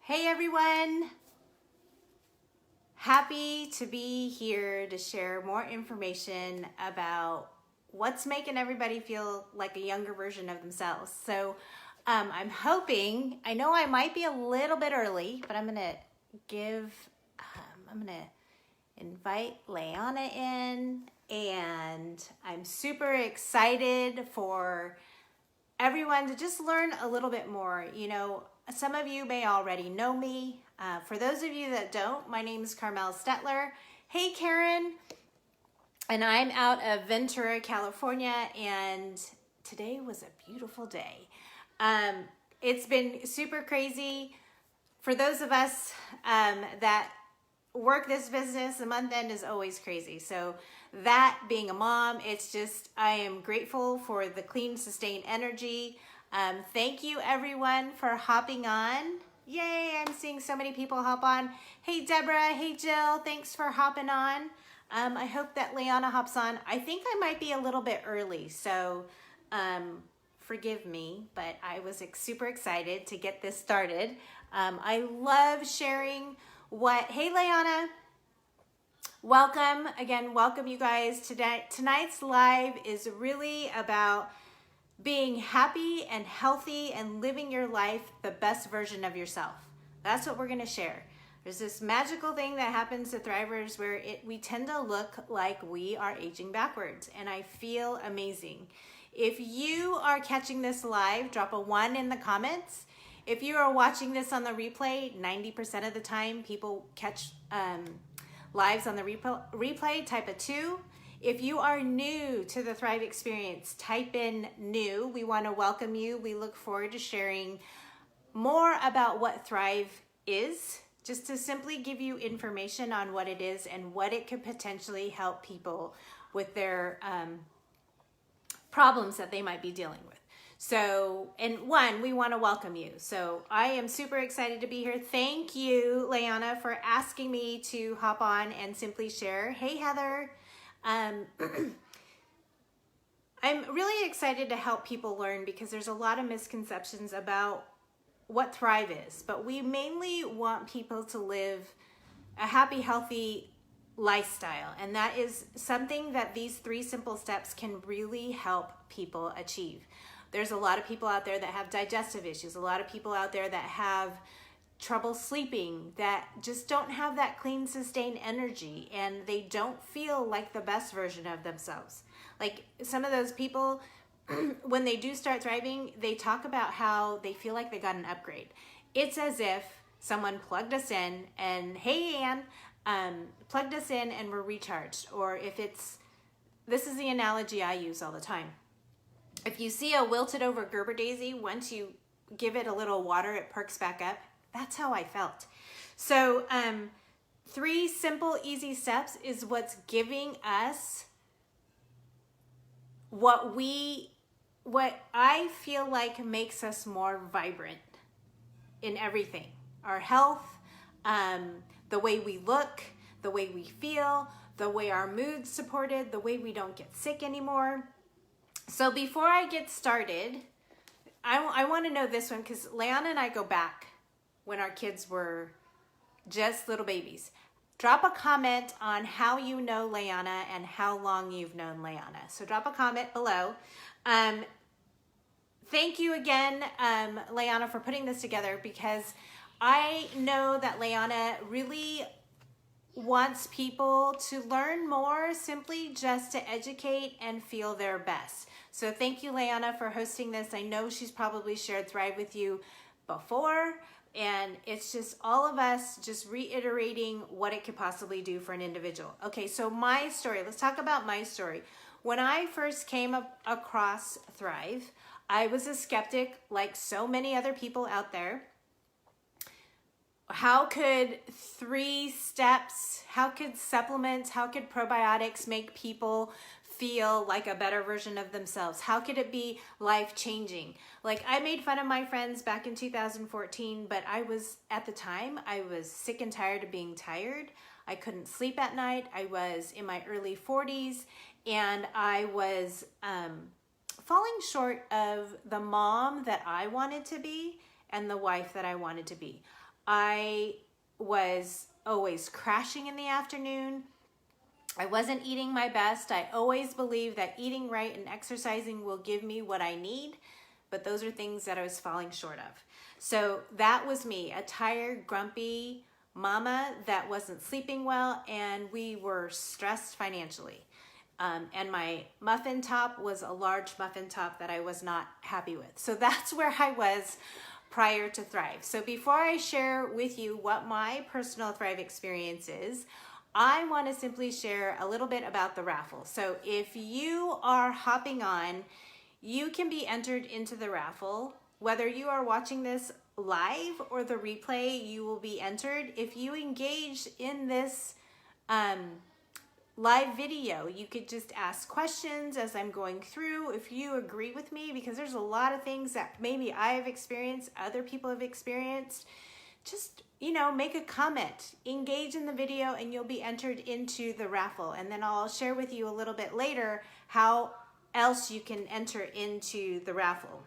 Hey everyone! Happy to be here to share more information about what's making everybody feel like a younger version of themselves. So I'm hoping, I know I might be a little bit early, but I'm gonna invite Leanna in, and I'm super excited for everyone to just learn a little bit more. You know, some of you may already know me. For those of you that don't, my name is Carmel Stetler. Hey, Karen. And I'm out of Ventura, California, and today was a beautiful day. It's been super crazy. For those of us that work this business, the month end is always crazy. So that being a mom, it's just, I am grateful for the clean, sustained energy. Thank you everyone for hopping on. Yay, I'm seeing so many people hop on. Hey Deborah, hey Jill, thanks for hopping on. I hope that Leanna hops on. I think I might be a little bit early, so forgive me, but I was super excited to get this started. I love sharing hey Leanna, welcome again. Welcome you guys. Tonight's live is really about being happy and healthy and living your life the best version of yourself. That's what we're going to share. There's this magical thing that happens to Thrivers where we tend to look like we are aging backwards, and I feel amazing. If you are catching this live, drop a 1 in the comments. If you are watching this on the replay, 90% of the time people catch lives on the replay, type a 2. If you are new to the Thrive experience, type in new. We want to welcome you. We look forward to sharing more about what Thrive is, just to simply give you information on what it is and what it could potentially help people with their problems that they might be dealing with. So, and we want to welcome you. So I am super excited to be here. Thank you, Leanna, for asking me to hop on and simply share. Hey, Heather. I'm really excited to help people learn because there's a lot of misconceptions about what Thrive is, but we mainly want people to live a happy, healthy lifestyle. And that is something that these 3 simple steps can really help people achieve. There's a lot of people out there that have digestive issues, a lot of people out there that have trouble sleeping, that just don't have that clean, sustained energy, and they don't feel like the best version of themselves. Like some of those people, when they do start thriving, they talk about how they feel like they got an upgrade. It's as if someone plugged us in and, hey Ann, plugged us in and we're recharged. Or if this is the analogy I use all the time. If you see a wilted over Gerber daisy, once you give it a little water, it perks back up. That's how I felt. So 3 simple, easy steps is what's giving us what I feel like makes us more vibrant in everything. Our health, the way we look, the way we feel, the way our mood's supported, the way we don't get sick anymore. So before I get started, I want to know this one because Leanna and I go back when our kids were just little babies. Drop a comment on how you know Leanna and how long you've known Leanna. So drop a comment below. Thank you again, Leanna, for putting this together because I know that Leanna really wants people to learn more, simply just to educate and feel their best. So thank you, Leanna, for hosting this. I know she's probably shared Thrive with you before, and it's just all of us just reiterating what it could possibly do for an individual. Okay, so my story, let's talk about my story. When I first came across Thrive, I was a skeptic like so many other people out there. How could 3 steps, how could supplements, how could probiotics make people feel like a better version of themselves? How could it be life-changing? Like I made fun of my friends back in 2014, but at the time, I was sick and tired of being tired. I couldn't sleep at night. I was in my early 40s and I was falling short of the mom that I wanted to be and the wife that I wanted to be. I was always crashing in the afternoon. I wasn't eating my best. I always believed that eating right and exercising will give me what I need, but those are things that I was falling short of. So that was me, a tired, grumpy mama that wasn't sleeping well, and we were stressed financially. And my muffin top was a large muffin top that I was not happy with. So that's where I was prior to Thrive. So before I share with you what my personal Thrive experience is, I want to simply share a little bit about the raffle. So if you are hopping on, you can be entered into the raffle. Whether you are watching this live or the replay, you will be entered. If you engage in this live video, you could just ask questions as I'm going through if you agree with me, because there's a lot of things that maybe I have experienced, other people have experienced. Just, make a comment, engage in the video, and you'll be entered into the raffle. And then I'll share with you a little bit later how else you can enter into the raffle.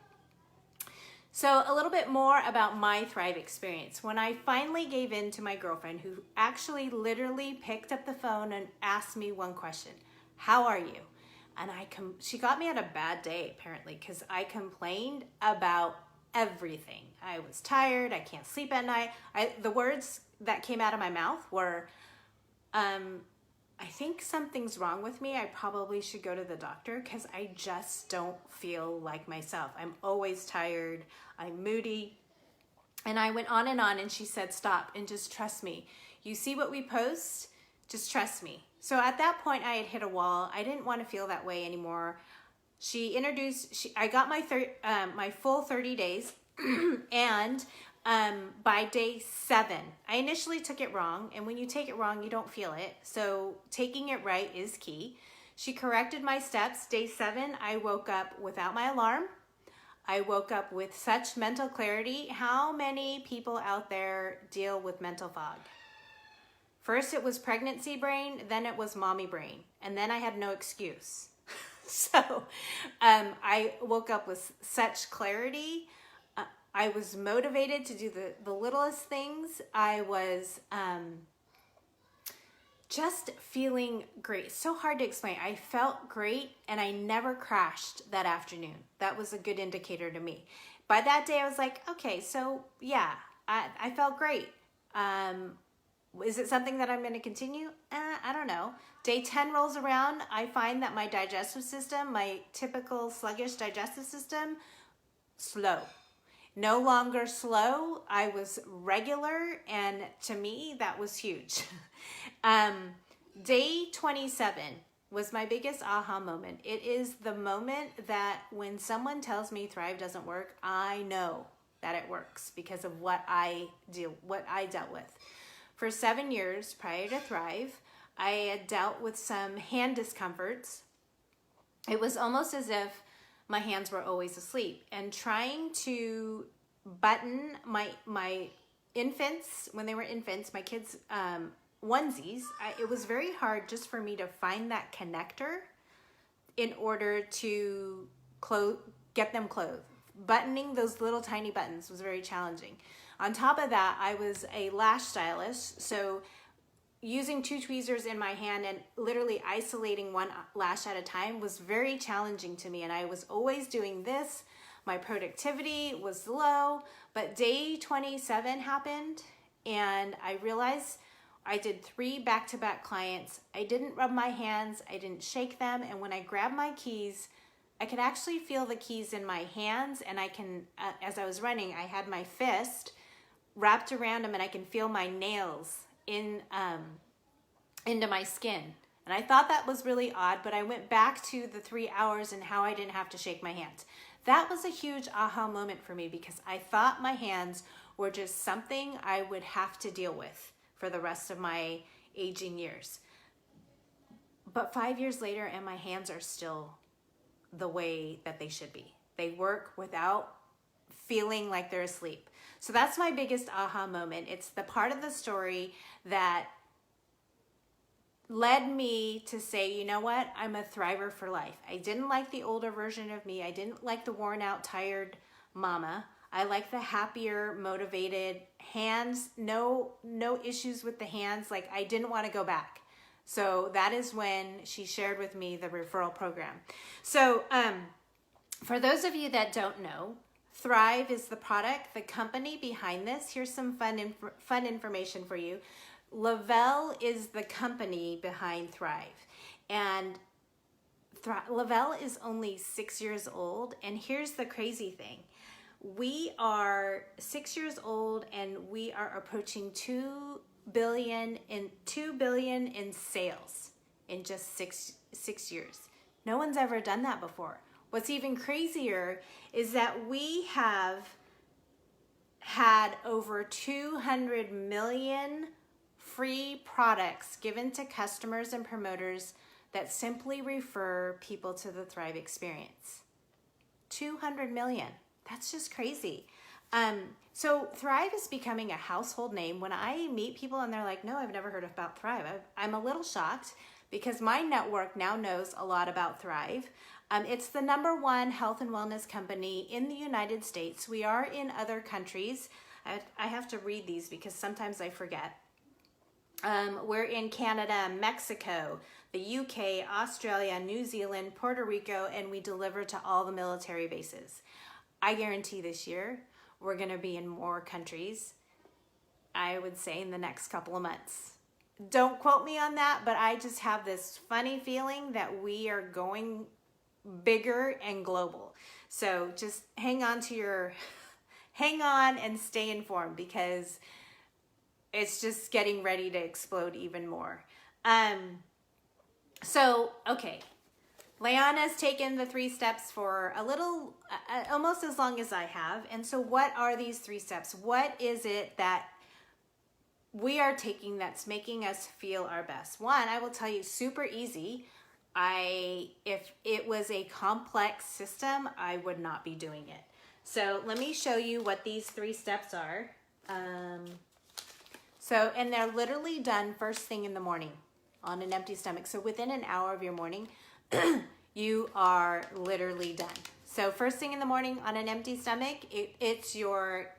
So a little bit more about my Thrive experience. When I finally gave in to my girlfriend, who actually literally picked up the phone and asked me one question: how are you? And she got me at a bad day, apparently, because I complained about everything. I was tired. I can't sleep at night. The words that came out of my mouth were, I think something's wrong with me. I probably should go to the doctor because I just don't feel like myself. I'm always tired. I'm moody. And I went on, and she said, stop and just trust me. You see what we post? Just trust me. So at that point, I had hit a wall. I didn't want to feel that way anymore. I got my full 30 days, and by day 7, I initially took it wrong, and when you take it wrong, you don't feel it. So taking it right is key. She corrected my steps. Day 7, I woke up without my alarm. I woke up with such mental clarity. How many people out there deal with mental fog? First, it was pregnancy brain, then it was mommy brain, and then I had no excuse. So I woke up with such clarity. I was motivated to do the littlest things. I was just feeling great. It's so hard to explain. I felt great, and I never crashed that afternoon. That was a good indicator to me. By that day, I was like, okay, so yeah, I felt great. Is it something that I'm going to continue? I don't know. Day 10 rolls around. I find that my digestive system, my typical sluggish digestive system, slow. No longer slow. I was regular, and to me, that was huge. Day 27 was my biggest aha moment. It is the moment that when someone tells me Thrive doesn't work, I know that it works because of what I dealt with. For 7 years prior to Thrive, I had dealt with some hand discomforts. It was almost as if my hands were always asleep, and trying to button my infants, when they were infants, my kids' onesies, it was very hard just for me to find that connector in order to get them clothed. Buttoning those little tiny buttons was very challenging. On top of that, I was a lash stylist, so using 2 tweezers in my hand and literally isolating one lash at a time was very challenging to me, and I was always doing this. My productivity was low, but day 27 happened, and I realized I did 3 back-to-back clients. I didn't rub my hands, I didn't shake them, and when I grabbed my keys, I could actually feel the keys in my hands, and I can, as I was running, I had my fist wrapped around them, and I can feel my nails into my skin. And I thought that was really odd, but I went back to the 3 hours and how I didn't have to shake my hands. That was a huge aha moment for me because I thought my hands were just something I would have to deal with for the rest of my aging years. But 5 years later, and my hands are still the way that they should be. They work without feeling like they're asleep. So that's my biggest aha moment. It's the part of the story that led me to say, you know what? I'm a thriver for life. I didn't like the older version of me. I didn't like the worn out, tired mama. I like the happier, motivated, hands, no issues with the hands. Like, I didn't want to go back. So that is when she shared with me the referral program. So for those of you that don't know, Thrive is the product, the company behind this. Here's some fun information for you. Lavelle is the company behind Thrive. And Lavelle is only 6 years old. And here's the crazy thing. We are 6 years old and we are approaching $2 billion in sales in just six years. No one's ever done that before. What's even crazier is that we have had over 200 million free products given to customers and promoters that simply refer people to the Thrive experience. 200 million. That's just crazy. So Thrive is becoming a household name. When I meet people and they're like, no, I've never heard about Thrive, I'm a little shocked because my network now knows a lot about Thrive. It's the #1 health and wellness company in the United States. We are in other countries. I have to read these because sometimes I forget. We're in Canada, Mexico, the UK, Australia, New Zealand, Puerto Rico, and we deliver to all the military bases. I guarantee this year we're going to be in more countries, I would say in the next couple of months. Don't quote me on that, but I just have this funny feeling that we are going bigger and global. So just hang on and stay informed because it's just getting ready to explode even more. Okay. Leanna's taken the 3 steps for a little, almost as long as I have. And so what are these 3 steps? What is it that we are taking that's making us feel our best? One, I will tell you, super easy. If it was a complex system, I would not be doing it. So let me show you what these 3 steps are. And they're literally done first thing in the morning on an empty stomach. So within an hour of your morning, you are literally done. So first thing in the morning on an empty stomach, it's your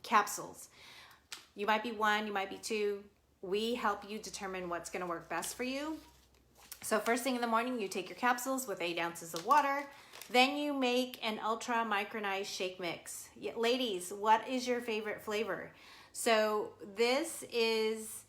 capsules. You might be 1, you might be 2. We help you determine what's going to work best for you. So first thing in the morning, you take your capsules with 8 ounces of water. Then you make an ultra micronized shake mix. Ladies, what is your favorite flavor? So this is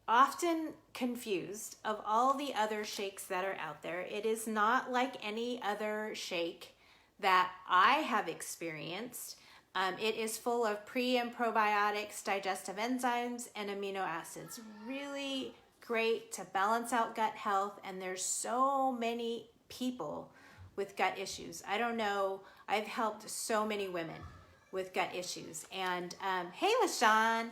often confused of all the other shakes that are out there. It is not like any other shake that I have experienced. It is full of pre and probiotics, digestive enzymes, and amino acids. Really great to balance out gut health. And there's so many people with gut issues. I don't know. I've helped so many women with gut issues. And hey, LaShawn.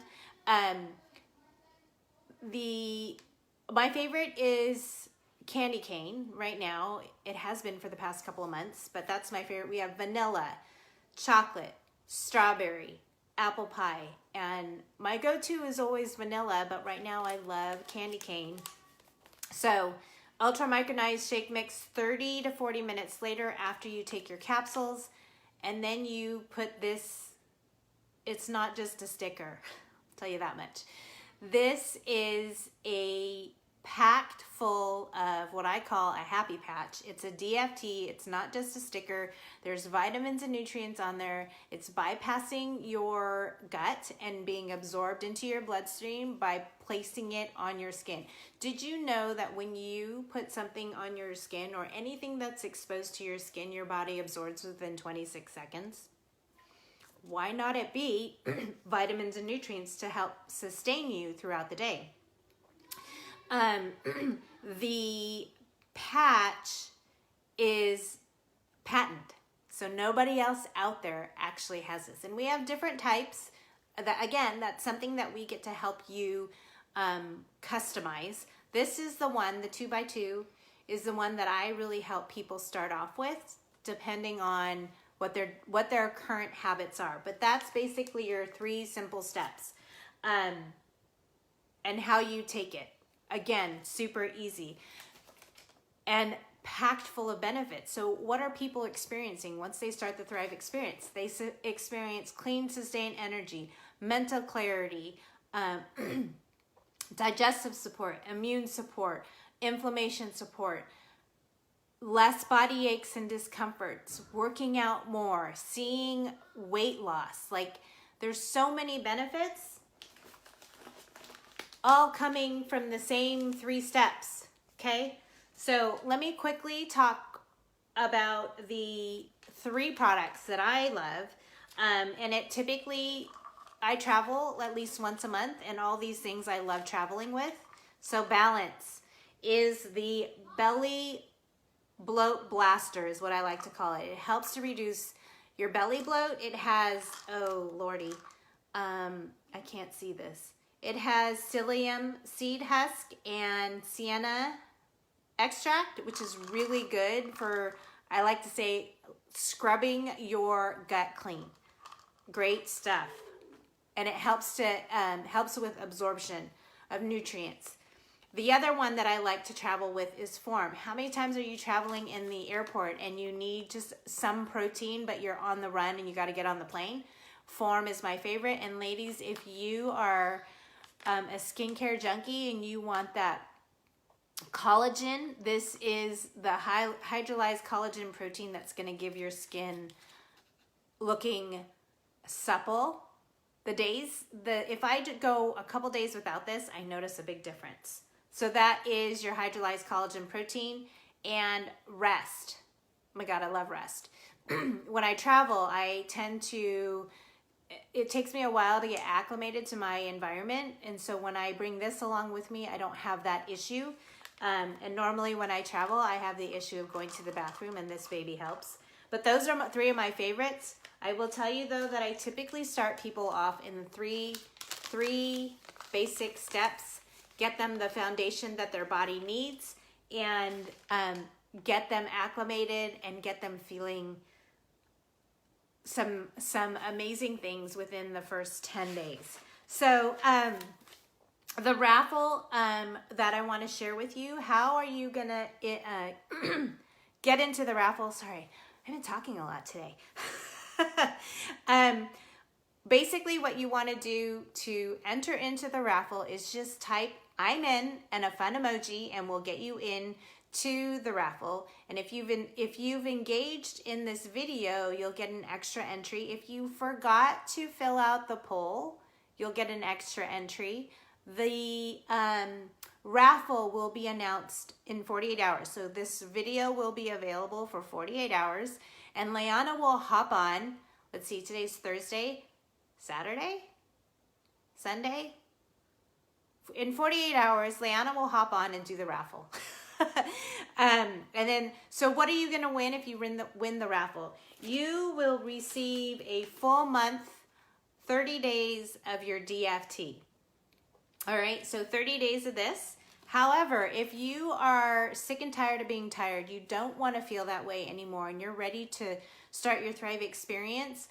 My favorite is candy cane right now. It has been for the past couple of months, but that's my favorite. We have vanilla, chocolate, strawberry, apple pie, and my go-to is always vanilla, but right now I love candy cane. So ultra micronized shake mix 30 to 40 minutes later after you take your capsules, and then you put this, it's not just a sticker, I'll tell you that much. This is a packed full of what I call a happy patch. It's a DFT. It's not just a sticker. There's vitamins and nutrients on there. It's bypassing your gut and being absorbed into your bloodstream by placing it on your skin. Did you know that when you put something on your skin or anything that's exposed to your skin, your body absorbs within 26 seconds? Why not it be vitamins and nutrients to help sustain you throughout the day? The patch is patented, so nobody else out there actually has this. And we have different types. That's something that we get to help you customize. This is the one, the 2x2, is the one that I really help people start off with, depending on what their current habits are. But that's basically your 3 simple steps, and how you take it. Again, super easy. And packed full of benefits. So what are people experiencing once they start the Thrive Experience? They experience clean, sustained energy, mental clarity, digestive support, immune support, inflammation support, less body aches and discomforts, working out more, seeing weight loss. Like, there's so many benefits, all coming from the same 3 steps, okay? So let me quickly talk about the 3 products that I love. And it typically, I travel at least once a month, and all these things I love traveling with. So Balance is the belly bloat blaster is what I like to call it. It helps to reduce your belly bloat. It has, oh lordy, I can't see this. It has psyllium seed husk and sienna extract, which is really good for, I like to say, scrubbing your gut clean. Great stuff. And it helps with absorption of nutrients. The other one that I like to travel with is Form. How many times are you traveling in the airport and you need just some protein, but you're on the run and you got to get on the plane? Form is my favorite. And ladies, if you are a skincare junkie and you want that collagen, this is the hydrolyzed collagen protein that's going to give your skin looking supple. If I go a couple days without this, I notice a big difference. So that is your hydrolyzed collagen protein. And rest. Oh my God, I love rest. When I travel, it takes me a while to get acclimated to my environment. And so when I bring this along with me, I don't have that issue. And normally when I travel, I have the issue of going to the bathroom, and this baby helps. But those are 3 of my favorites. I will tell you though that I typically start people off in 3 basic steps. Get them the foundation that their body needs, and get them acclimated and get them feeling some amazing things within the first 10 days. So the raffle that I want to share with you, how are you gonna get into the raffle? Sorry, I've been talking a lot today. Basically what you want to do to enter into the raffle is just type "I'm in" and a fun emoji, and we'll get you in to the raffle. And if you've engaged in this video, you'll get an extra entry. If you forgot to fill out the poll, you'll get an extra entry. The raffle will be announced in 48 hours. So this video will be available for 48 hours, and Leanna will hop on. Let's see, today's Thursday, Saturday, Sunday. In 48 hours, Leanna will hop on and do the raffle. And then, so what are you going to win if you win the raffle? You will receive a full month, 30 days of your DFT. All right, so 30 days of this. However, if you are sick and tired of being tired, you don't want to feel that way anymore, and you're ready to start your Thrive Experience,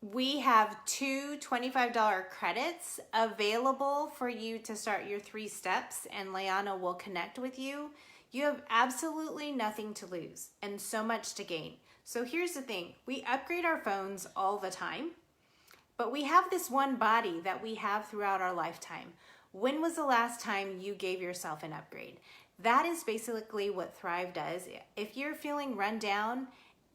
we have 2 $25 credits available for you to start your 3 steps, and Leanna will connect with you. You have absolutely nothing to lose and so much to gain. So here's the thing. We upgrade our phones all the time, but we have this one body that we have throughout our lifetime. When was the last time you gave yourself an upgrade? That is basically what Thrive does. If you're feeling run down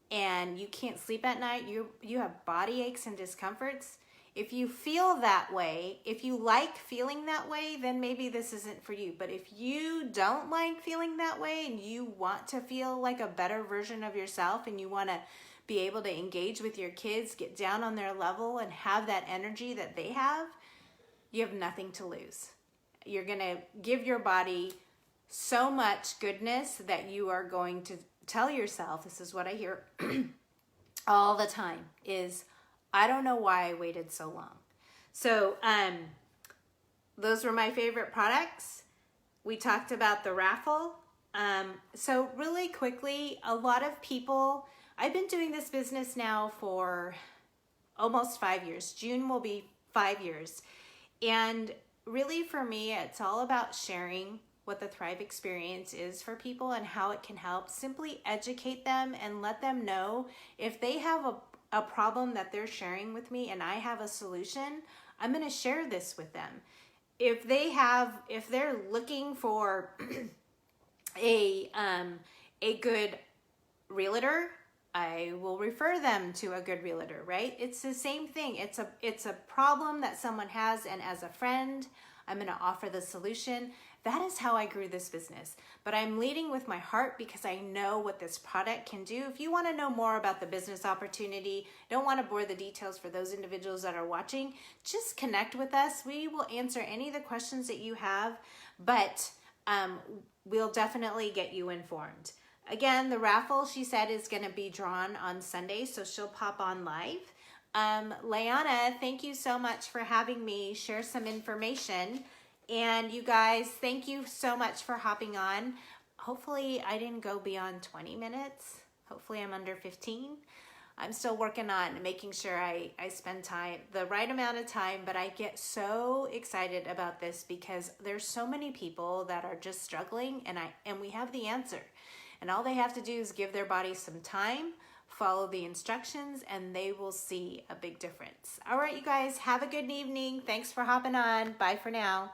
and you can't sleep at night, you have body aches and discomforts, if you feel that way, if you like feeling that way, then maybe this isn't for you. But if you don't like feeling that way and you want to feel like a better version of yourself, and you want to be able to engage with your kids, get down on their level and have that energy that they have, you have nothing to lose. You're going to give your body so much goodness that you are going to tell yourself, this is what I hear all the time, is, I don't know why I waited so long. So those were my favorite products. We talked about the raffle. So really quickly, a lot of people, I've been doing this business now for almost 5 years. June will be 5 years. And really for me, it's all about sharing what the Thrive experience is for people and how it can help, simply educate them and let them know if they have a problem that they're sharing with me and I have a solution, I'm going to share this with them. If they're looking for a good realtor, I will refer them to a good realtor, right? It's the same thing. It's a problem that someone has, and as a friend, I'm going to offer the solution. That is how I grew this business. But I'm leading with my heart because I know what this product can do. If you want to know more about the business opportunity, don't want to bore the details for those individuals that are watching, just connect with us. We will answer any of the questions that you have, but we'll definitely get you informed. Again, the raffle, she said, is going to be drawn on Sunday, so she'll pop on live. Leanna, thank you so much for having me share some information. And you guys, thank you so much for hopping on. Hopefully, I didn't go beyond 20 minutes. Hopefully, I'm under 15. I'm still working on making sure I spend time, the right amount of time, but I get so excited about this because there's so many people that are just struggling, and we have the answer. And all they have to do is give their body some time, follow the instructions, and they will see a big difference. All right, you guys, have a good evening. Thanks for hopping on. Bye for now.